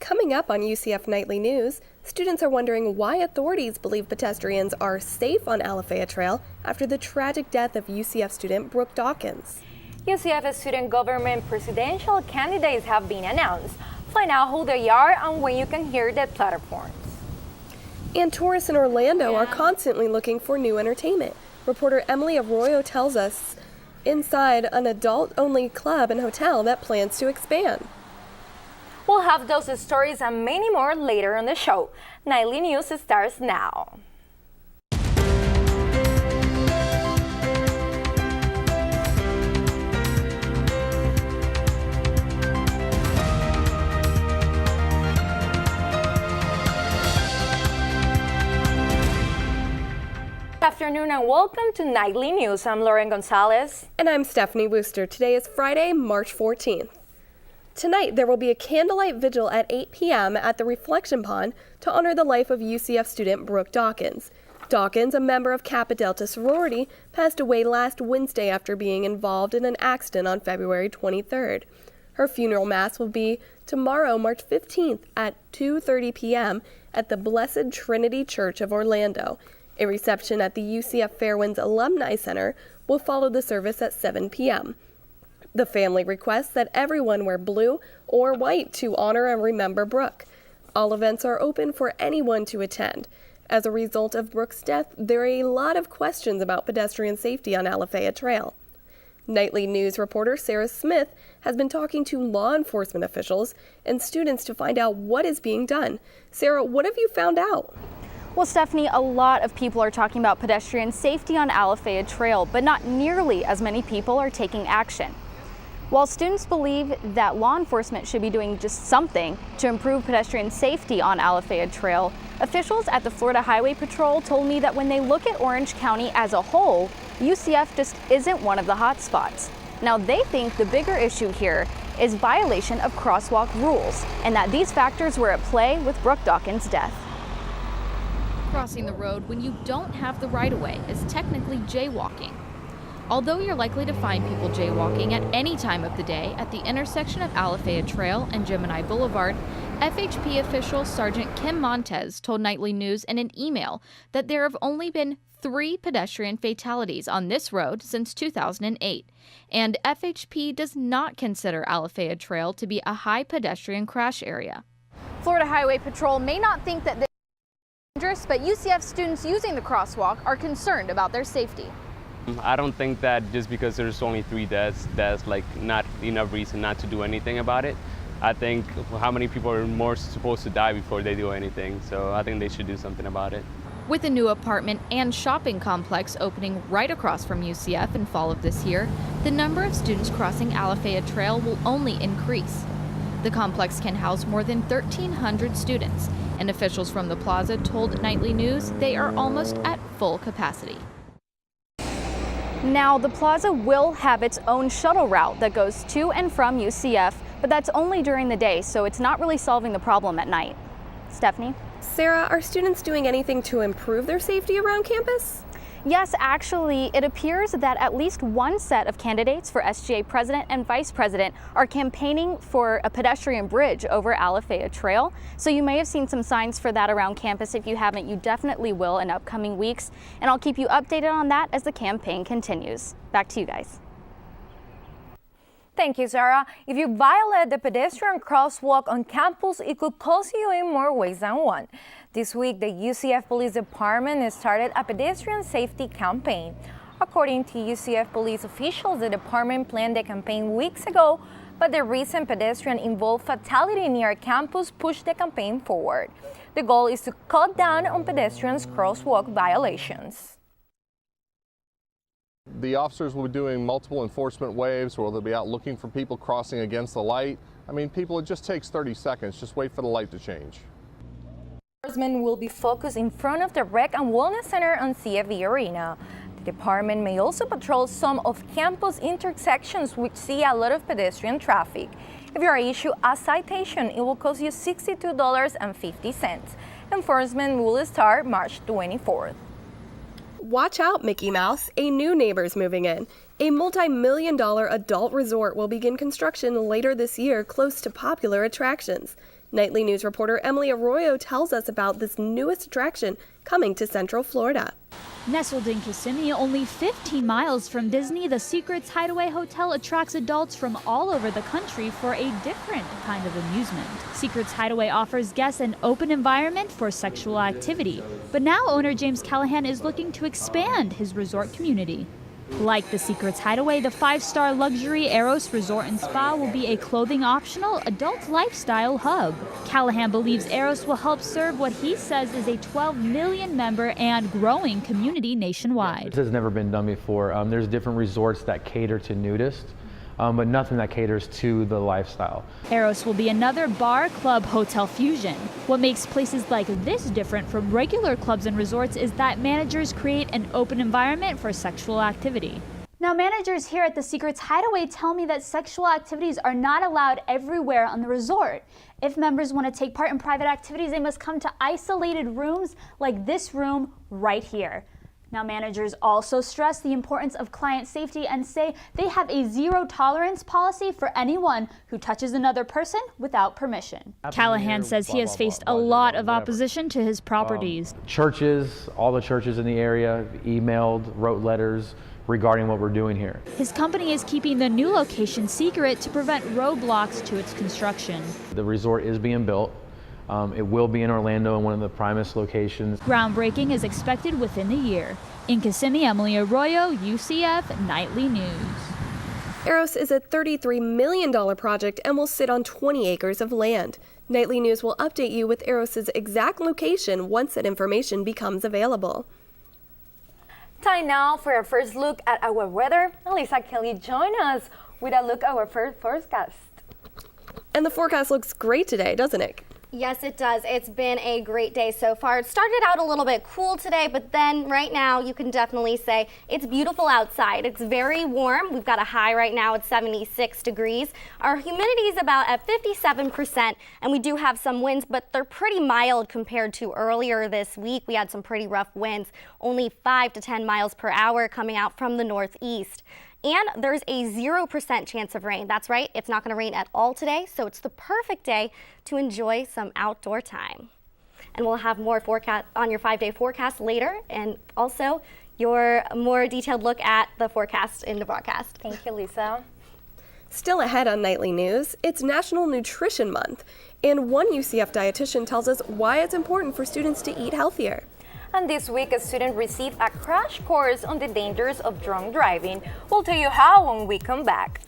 Coming up on UCF Nightly News, students are wondering why authorities believe pedestrians are safe on Alafaya Trail after the tragic death of UCF student Brooke Dawkins. UCF student government presidential candidates have been announced. Find out who they are and when you can hear their platforms. And tourists in Orlando are constantly looking for new entertainment. Reporter Emily Arroyo tells us inside an adult-only club and hotel that plans to expand. We'll have those stories and many more later on the show. Nightly News starts now. Good afternoon and welcome to Nightly News. I'm Lauren Gonzalez. And I'm Stephanie Wooster. Today is Friday, March 14th. Tonight, there will be a candlelight vigil at 8 p.m. at the Reflection Pond to honor the life of UCF student Brooke Dawkins. Dawkins, a member of Kappa Delta sorority, passed away last Wednesday after being involved in an accident on February 23rd. Her funeral mass will be tomorrow, March 15th at 2:30 p.m. at the Blessed Trinity Church of Orlando. A reception at the UCF Fairwinds Alumni Center will follow the service at 7 p.m. The family requests that everyone wear blue or white to honor and remember Brooke. All events are open for anyone to attend. As a result of Brooke's death, there are a lot of questions about pedestrian safety on Alafaya Trail. Nightly News reporter Sarah Smith has been talking to law enforcement officials and students to find out what is being done. Sarah, what have you found out? Well, Stephanie, a lot of people are talking about pedestrian safety on Alafaya Trail, but not nearly as many people are taking action. While students believe that law enforcement should be doing just something to improve pedestrian safety on Alafaya Trail, officials at the Florida Highway Patrol told me that when they look at Orange County as a whole, UCF just isn't one of the hot spots. Now, they think the bigger issue here is violation of crosswalk rules, and that these factors were at play with Brooke Dawkins' death. Crossing the road when you don't have the right-of-way is technically jaywalking. Although you're likely to find people jaywalking at any time of the day at the intersection of Alafaya Trail and Gemini Boulevard, FHP official Sergeant Kim Montez told Nightly News in an email that there have only been 3 pedestrian fatalities on this road since 2008, and FHP does not consider Alafaya Trail to be a high pedestrian crash area. Florida Highway Patrol may not think that this is dangerous, but UCF students using the crosswalk are concerned about their safety. I don't think that just because there's only 3 deaths, that's like not enough reason not to do anything about it. I think how many people are more supposed to die before they do anything, so I think they should do something about it. With a new apartment and shopping complex opening right across from UCF in fall of this year, the number of students crossing Alafaya Trail will only increase. The complex can house more than 1,300 students, and officials from the plaza told Nightly News they are almost at full capacity. Now, the plaza will have its own shuttle route that goes to and from UCF, but that's only during the day, so it's not really solving the problem at night. Stephanie? Sarah, are students doing anything to improve their safety around campus? Yes, actually, it appears that at least one set of candidates for SGA president and vice president are campaigning for a pedestrian bridge over Alafaya Trail. So you may have seen some signs for that around campus. If you haven't, you definitely will in upcoming weeks. And I'll keep you updated on that as the campaign continues. Back to you guys. Thank you, Sarah. If you violate the pedestrian crosswalk on campus, it could cost you in more ways than one. This week, the UCF Police Department started a pedestrian safety campaign. According to UCF police officials, the department planned the campaign weeks ago, but the recent pedestrian-involved fatality near campus pushed the campaign forward. The goal is to cut down on pedestrians' crosswalk violations. The officers will be doing multiple enforcement waves where they'll be out looking for people crossing against the light. I mean, people, it just takes 30 seconds. Just wait for the light to change. Enforcement will be focused in front of the Rec and Wellness Center on CFE Arena. The department may also patrol some of campus intersections which see a lot of pedestrian traffic. If you are issued a citation, it will cost you $62.50. Enforcement will start March 24th. Watch out, Mickey Mouse. A new neighbor's moving in. A multi-million-dollar adult resort will begin construction later this year close to popular attractions. Nightly News reporter Emily Arroyo tells us about this newest attraction coming to Central Florida. Nestled in Kissimmee, only 15 miles from Disney, the Secrets Hideaway Hotel attracts adults from all over the country for a different kind of amusement. Secrets Hideaway offers guests an open environment for sexual activity, but now owner James Callahan is looking to expand his resort community. Like the Secrets Hideaway, the 5-star luxury Eros Resort and Spa will be a clothing-optional adult lifestyle hub. Callahan believes Eros will help serve what he says is a 12 million member and growing community nationwide. This has never been done before. There's different resorts that cater to nudists, but nothing that caters to the lifestyle. Eros will be another bar, club, hotel fusion. What makes places like this different from regular clubs and resorts is that managers create an open environment for sexual activity. Now, managers here at the Secrets Hideaway tell me that sexual activities are not allowed everywhere on the resort. If members want to take part in private activities, they must come to isolated rooms like this room right here. Now, managers also stress the importance of client safety and say they have a zero tolerance policy for anyone who touches another person without permission. Callahan says he has faced a lot of opposition to his properties. Churches, all the churches in the area, emailed, wrote letters regarding what we're doing here. His company is keeping the new location secret to prevent roadblocks to its construction. The resort is being built. It will be in Orlando in one of the primest locations. Groundbreaking is expected within the year. In Kissimmee, Emily Arroyo, UCF Nightly News. Eros is a $33 million project and will sit on 20 acres of land. Nightly News will update you with Eros's exact location once that information becomes available. Time now for our first look at our weather. Elisa Kelly, join us with a look at our first forecast. And the forecast looks great today, doesn't it? Yes, it does. It's been a great day so far. It started out a little bit cool today, but then right now you can definitely say it's beautiful outside. It's very warm. We've got a high right now at 76 degrees. Our humidity is about at 57%, and we do have some winds, but they're pretty mild compared to earlier this week. We had some pretty rough winds, only 5 to 10 miles per hour coming out from the northeast. And there's a 0% chance of rain. That's right, it's not going to rain at all today, so it's the perfect day to enjoy some outdoor time. And we'll have more forecast on your 5-day forecast later, and also your more detailed look at the forecast in the broadcast. Thank you, Lisa. Still ahead on Nightly News, it's National Nutrition Month, and one UCF dietitian tells us why it's important for students to eat healthier. And this week, a student received a crash course on the dangers of drunk driving. We'll tell you how when we come back.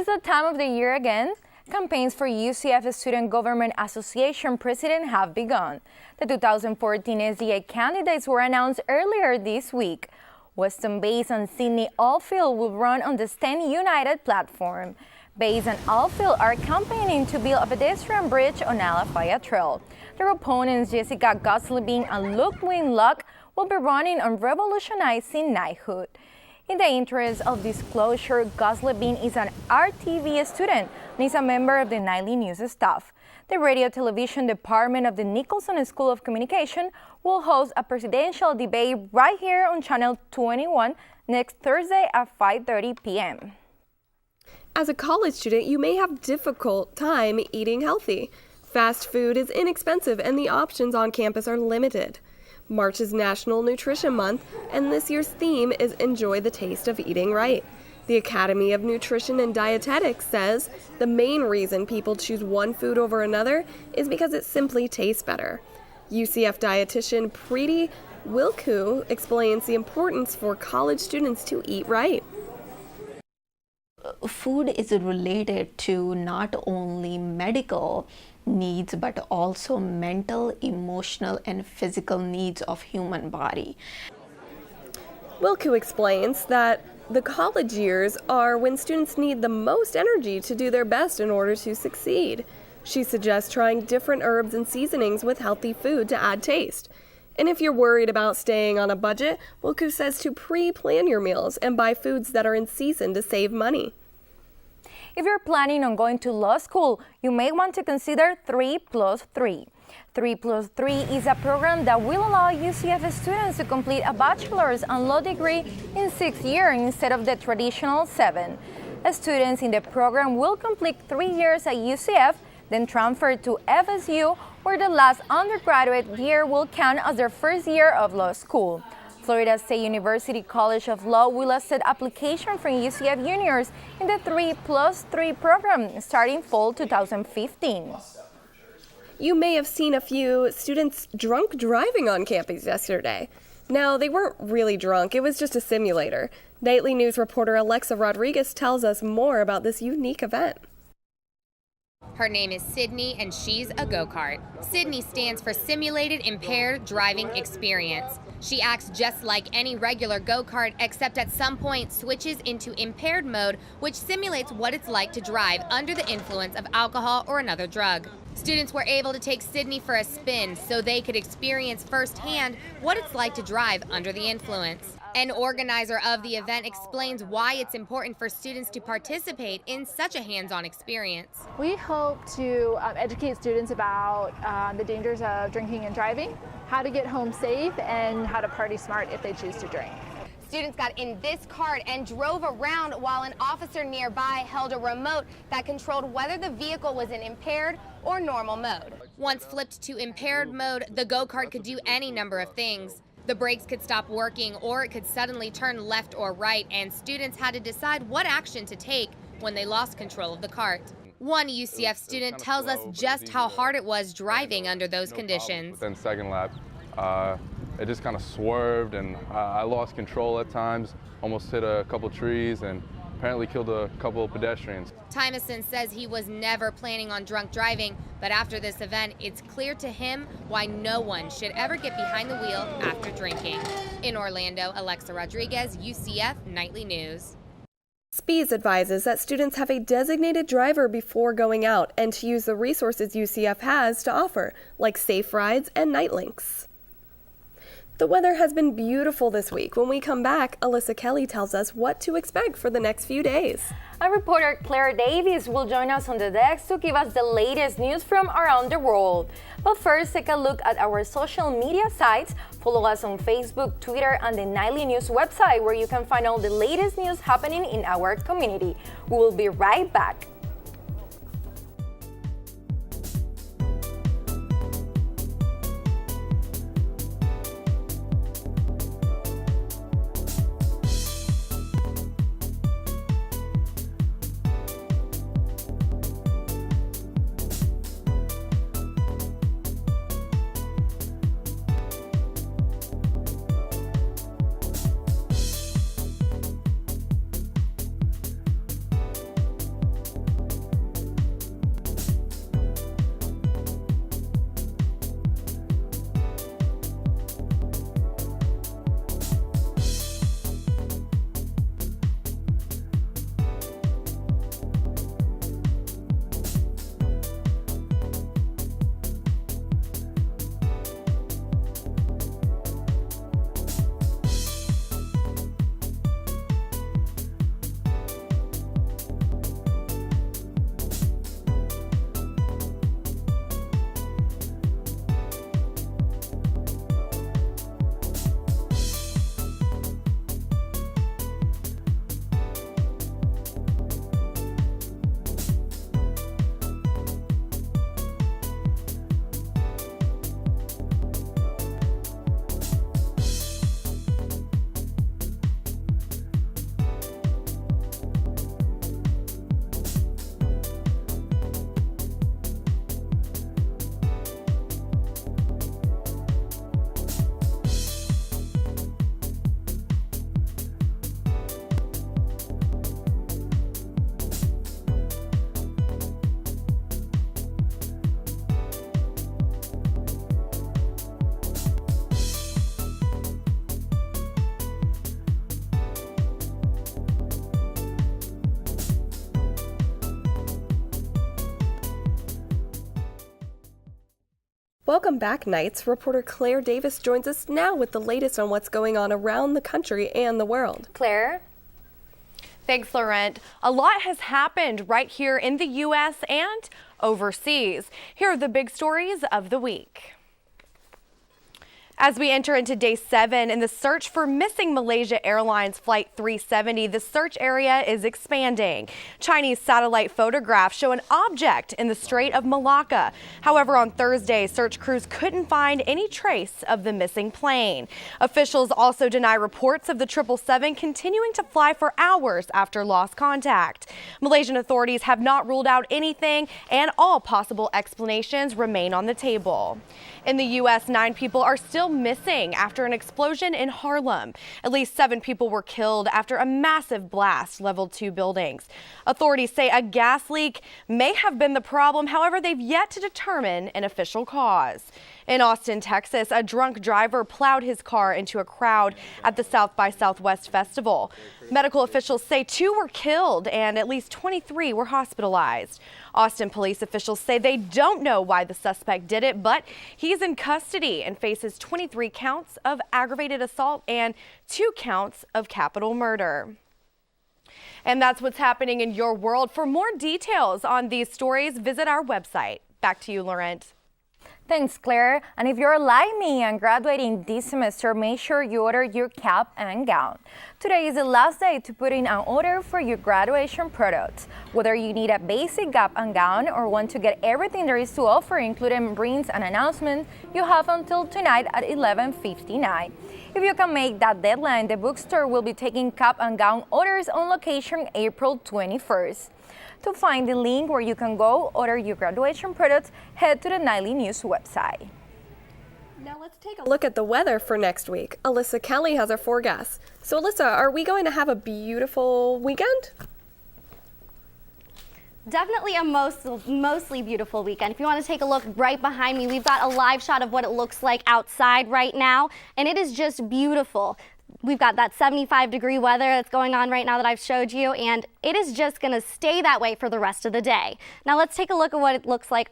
It's the time of the year again. Campaigns for UCF Student Government Association president have begun. The 2014 SDA candidates were announced earlier this week. Weston Bays and Sydney Alfield will run on the Stand United platform. Bays and Alfield are campaigning to build a pedestrian bridge on Alafaya Trail. Their opponents, Jessica Goslebin and Luke Winlock, will be running on revolutionizing knighthood. In the interest of disclosure, Goslebin is an RTV student and is a member of the Nightly News staff. The radio television department of the Nicholson School of Communication will host a presidential debate right here on Channel 21 next Thursday at 5:30 p.m. As a college student, you may have difficult time eating healthy. Fast food is inexpensive and the options on campus are limited. March is National Nutrition Month, and this year's theme is Enjoy the Taste of Eating Right. The Academy of Nutrition and Dietetics says the main reason people choose one food over another is because it simply tastes better. UCF dietitian Preeti Wilku explains the importance for college students to eat right. Food is related to not only medical needs but also mental, emotional and physical needs of human body. Wilku explains that the college years are when students need the most energy to do their best in order to succeed. She suggests trying different herbs and seasonings with healthy food to add taste. And if you're worried about staying on a budget, Wilku says to pre-plan your meals and buy foods that are in season to save money. If you're planning on going to law school, you may want to consider 3+3. 3+3 is a program that will allow UCF students to complete a bachelor's and law degree in 6 years instead of the traditional 7. Students in the program will complete 3 years at UCF, then transfer to FSU, where the last undergraduate year will count as their first year of law school. Florida State University College of Law will accept application from UCF juniors in the 3+3 program starting fall 2015. You may have seen a few students drunk driving on campus yesterday. Now, they weren't really drunk, it was just a simulator. Nightly News reporter Alexa Rodriguez tells us more about this unique event. Her name is Sydney, and she's a go-kart. Sydney stands for Simulated Impaired Driving Experience. She acts just like any regular go-kart, except at some point switches into impaired mode, which simulates what it's like to drive under the influence of alcohol or another drug. Students were able to take Sydney for a spin so they could experience firsthand what it's like to drive under the influence. An organizer of the event explains why it's important for students to participate in such a hands-on experience. We hope to educate students about the dangers of drinking and driving, how to get home safe, and how to party smart if they choose to drink. Students got in this cart and drove around while an officer nearby held a remote that controlled whether the vehicle was in impaired or normal mode. Once flipped to impaired mode, the go-kart could do any number of things. The brakes could stop working, or it could suddenly turn left or right, and students had to decide what action to take when they lost control of the cart. One UCF student tells us just how hard it was driving under those conditions. Within second lap, it just kind of swerved, and I lost control at times, almost hit a couple trees, and apparently killed a couple of pedestrians. Tymason says he was never planning on drunk driving, but after this event, it's clear to him why no one should ever get behind the wheel after drinking. In Orlando, Alexa Rodriguez, UCF Nightly News. SPEES advises that students have a designated driver before going out and to use the resources UCF has to offer, like safe rides and night links. The weather has been beautiful this week. When we come back, Alyssa Kelly tells us what to expect for the next few days. Our reporter Claire Davis will join us on the decks to give us the latest news from around the world. But first, take a look at our social media sites. Follow us on Facebook, Twitter, and the Nightly News website, where you can find all the latest news happening in our community. We will be right back. Welcome back, Knights. Reporter Claire Davis joins us now with the latest on what's going on around the country and the world. Claire? Thanks, Laurent. A lot has happened right here in the U.S. and overseas. Here are the big stories of the week. As we enter into day 7 in the search for missing Malaysia Airlines Flight 370, the search area is expanding. Chinese satellite photographs show an object in the Strait of Malacca. However, on Thursday, search crews couldn't find any trace of the missing plane. Officials also deny reports of the 777 continuing to fly for hours after lost contact. Malaysian authorities have not ruled out anything, and all possible explanations remain on the table. In the U.S., 9 people are still missing after an explosion in Harlem. At least 7 people were killed after a massive blast leveled 2 buildings. Authorities say a gas leak may have been the problem. However, they've yet to determine an official cause. In Austin, Texas, a drunk driver plowed his car into a crowd at the South by Southwest festival. Medical officials say 2 were killed and at least 23 were hospitalized. Austin police officials say they don't know why the suspect did it, but he's in custody and faces 23 counts of aggravated assault and 2 counts of capital murder. And that's what's happening in your world. For more details on these stories, visit our website. Back to you, Laurent. Thanks, Claire. And if you're like me and graduating this semester, make sure you order your cap and gown. Today is the last day to put in an order for your graduation products. Whether you need a basic cap and gown or want to get everything there is to offer, including rings and announcements, you have until tonight at 11:59. If you can make that deadline, the bookstore will be taking cap and gown orders on location April 21st. To find the link where you can go order your graduation products, head to the Nightly News website. Now let's take a look at the weather for next week. Alyssa Kelly has our forecast. So Alyssa, are we going to have a beautiful weekend? Definitely a mostly beautiful weekend. If you want to take a look right behind me, we've got a live shot of what it looks like outside right now, and it is just beautiful. We've got that 75-degree weather that's going on right now that I've showed you, and it is just going to stay that way for the rest of the day. Now let's take a look at what it looks like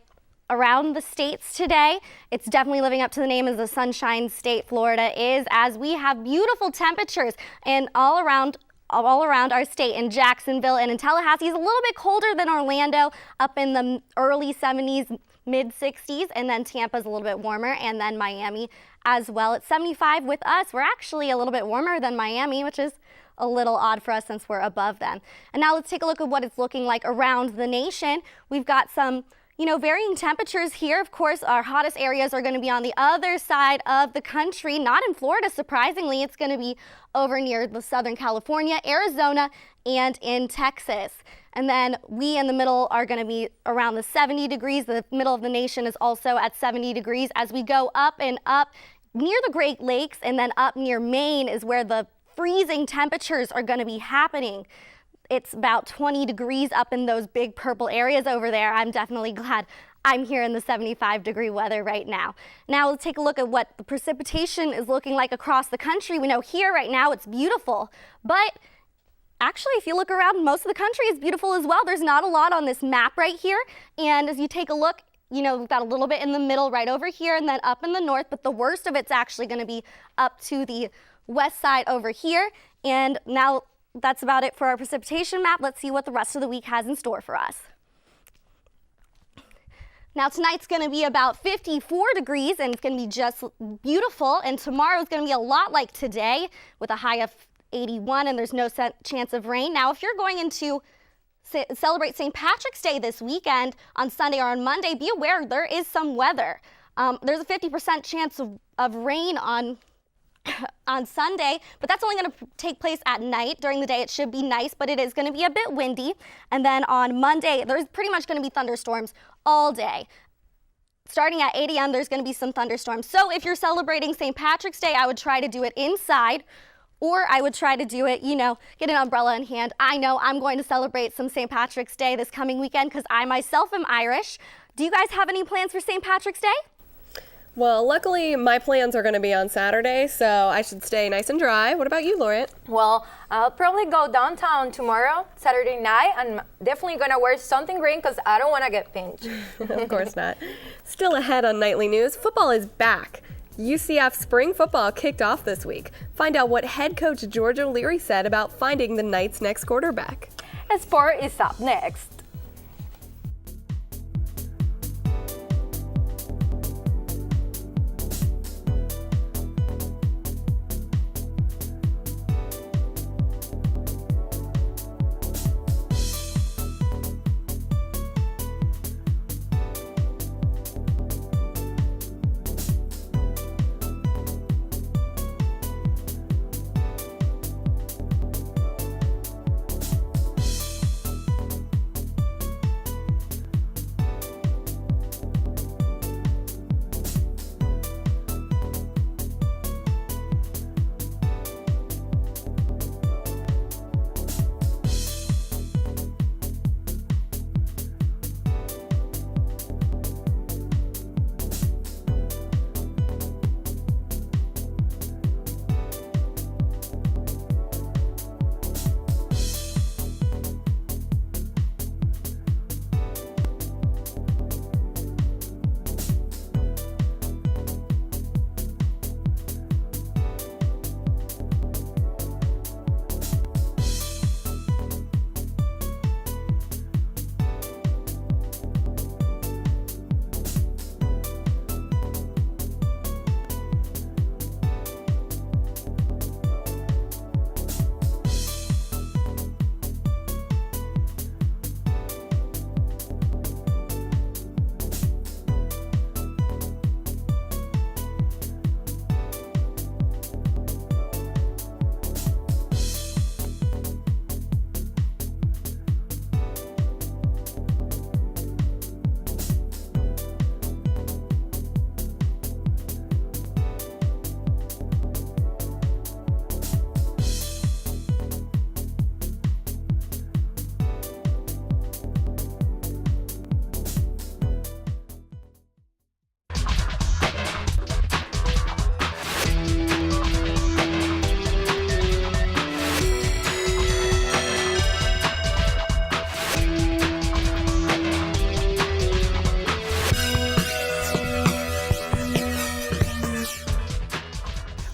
around the states today. It's definitely living up to the name as the Sunshine State Florida is, as we have beautiful temperatures and all around our state. In Jacksonville and in Tallahassee is a little bit colder than Orlando, up in the early 70s, mid 60s, and then Tampa's a little bit warmer, and then Miami as well. It's 75 with us. We're actually a little bit warmer than Miami, which is a little odd for us since we're above them. And now let's take a look at what it's looking like around the nation. We've got some varying temperatures here. Of course, our hottest areas are going to be on the other side of the country, not in Florida, surprisingly. It's going to be over near the Southern California, Arizona, and in Texas. And then we in the middle are going to be around the 70 degrees. The middle of the nation is also at 70 degrees. As we go up and up near the Great Lakes and then up near Maine is where the freezing temperatures are going to be happening. It's about 20 degrees up in those big purple areas over there. I'm definitely glad I'm here in the 75-degree weather right now. Now let's take a look at what the precipitation is looking like across the country. We know here right now it's beautiful, but actually if you look around, most of the country is beautiful as well. There's not a lot on this map right here. And as you take a look, we've got a little bit in the middle right over here and then up in the north, but the worst of it's actually going to be up to the west side over here. And now that's about it for our precipitation map. Let's see what the rest of the week has in store for us. Now tonight's going to be about 54 degrees and it's going to be just beautiful. And tomorrow's going to be a lot like today with a high of 81 and there's no chance of rain. Now if you're going into celebrate St. Patrick's Day this weekend on Sunday or on Monday, be aware there is some weather. There's a 50% chance of rain on Sunday, but that's only going to take place at night. During the day it should be nice, but it is going to be a bit windy. And then on Monday there's pretty much going to be thunderstorms all day. Starting at 8 a.m. there's going to be some thunderstorms. So if you're celebrating St. Patrick's Day, I would try to do it inside, or I would try to do it, get an umbrella in hand. I know I'm going to celebrate some St. Patrick's Day this coming weekend because I myself am Irish. Do you guys have any plans for St. Patrick's Day? Well, luckily my plans are going to be on Saturday, so I should stay nice and dry. What about you, Laurent? Well, I'll probably go downtown tomorrow, Saturday night. I'm definitely going to wear something green because I don't want to get pinched. Of course not. Still ahead on Nightly News, football is back. UCF spring football kicked off this week. Find out what head coach George O'Leary said about finding the Knights' next quarterback. Sport is up next.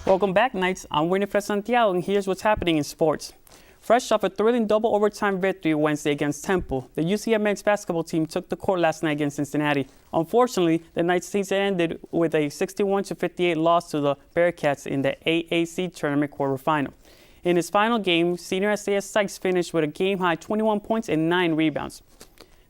Welcome back, Knights. I'm Winifred Santiago, and here's what's happening in sports. Fresh off a thrilling double overtime victory Wednesday against Temple, the UCF men's basketball team took the court last night against Cincinnati. Unfortunately, the Knights' season ended with a 61-58 loss to the Bearcats in the AAC tournament quarterfinal. In his final game, senior Isaiah Sykes finished with a game-high 21 points and 9 rebounds.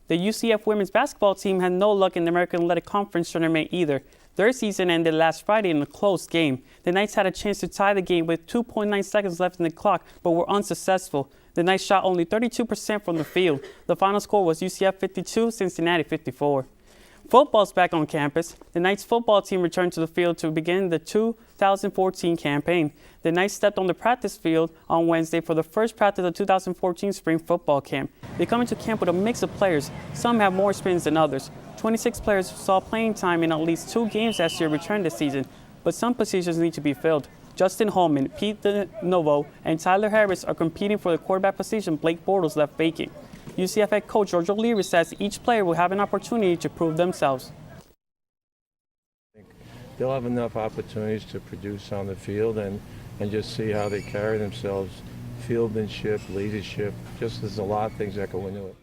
The UCF women's basketball team had no luck in the American Athletic Conference tournament either. Their season ended last Friday in a close game. The Knights had a chance to tie the game with 2.9 seconds left in the clock, but were unsuccessful. The Knights shot only 32% from the field. The final score was UCF 52, Cincinnati 54. Football's back on campus. The Knights football team returned to the field to begin the 2014 campaign. The Knights stepped on the practice field on Wednesday for the first practice of the 2014 spring football camp. They come into camp with a mix of players. Some have more experience than others. 26 players saw playing time in at least 2 games last year return this season, but some positions need to be filled. Justin Holman, Pete DeNovo, and Tyler Harris are competing for the quarterback position Blake Bortles left vacant. UCF head coach George O'Leary says each player will have an opportunity to prove themselves. They'll have enough opportunities to produce on the field and just see how they carry themselves, fieldmanship, leadership. Just there's a lot of things that go into it.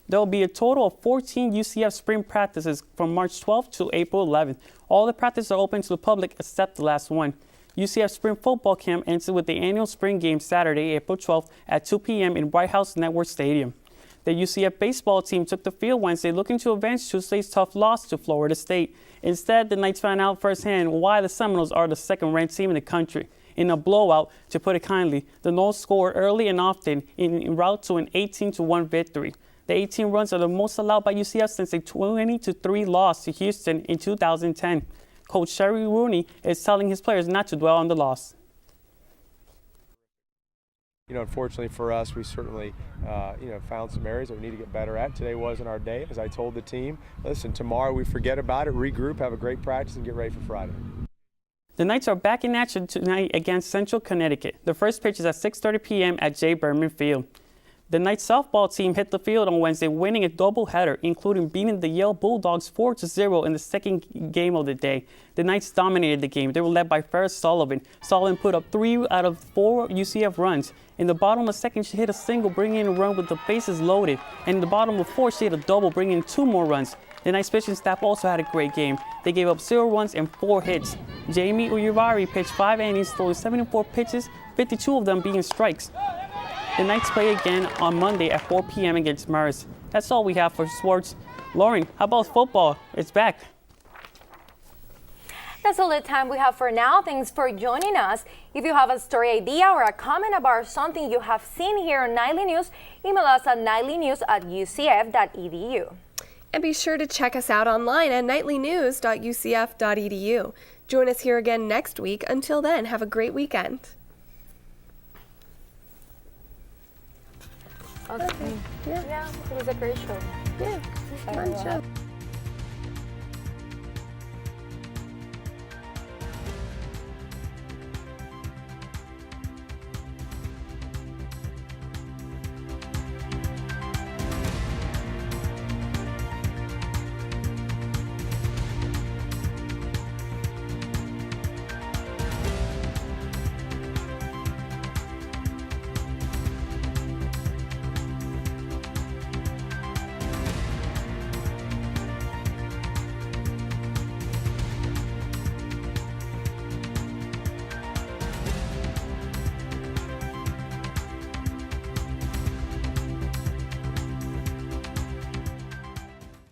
There will be a total of 14 UCF spring practices from March 12th to April 11th. All the practices are open to the public except the last one. UCF spring football camp ends with the annual spring game Saturday, April 12th at 2 p.m. in White House Network Stadium. The UCF baseball team took the field Wednesday looking to avenge Tuesday's tough loss to Florida State. Instead, the Knights found out firsthand why the Seminoles are the second-ranked team in the country. In a blowout, to put it kindly, the Noles scored early and often en route to an 18-1 victory. The 18 runs are the most allowed by UCF since a 20-3 loss to Houston in 2010. Coach Sherry Rooney is telling his players not to dwell on the loss. You know, unfortunately for us, we certainly, found some areas that we need to get better at. Today wasn't our day. As I told the team, listen, tomorrow we forget about it, regroup, have a great practice, and get ready for Friday. The Knights are back in action tonight against Central Connecticut. The first pitch is at 6:30 p.m. at J. Berman Field. The Knights softball team hit the field on Wednesday, winning a doubleheader, including beating the Yale Bulldogs 4-0 in the second game of the day. The Knights dominated the game. They were led by Ferris Sullivan. Sullivan put up 3 out of 4 UCF runs. In the bottom of the second, she hit a single, bringing in a run with the bases loaded. And in the bottom of the fourth, she hit a double, bringing in 2 more runs. The Knights pitching staff also had a great game. They gave up 0 runs and 4 hits. Jamie Uyuvari pitched 5 innings, throwing 74 pitches, 52 of them being strikes. The Knights play again on Monday at 4 p.m. against Marist. That's all we have for sports. Lauren, how about football? It's back. That's all the time we have for now. Thanks for joining us. If you have a story idea or a comment about something you have seen here on Nightly News, email us at nightlynews@ucf.edu. And be sure to check us out online at nightlynews.ucf.edu. Join us here again next week. Until then, have a great weekend. Okay. Yeah, it was a great show. Yeah, fun show.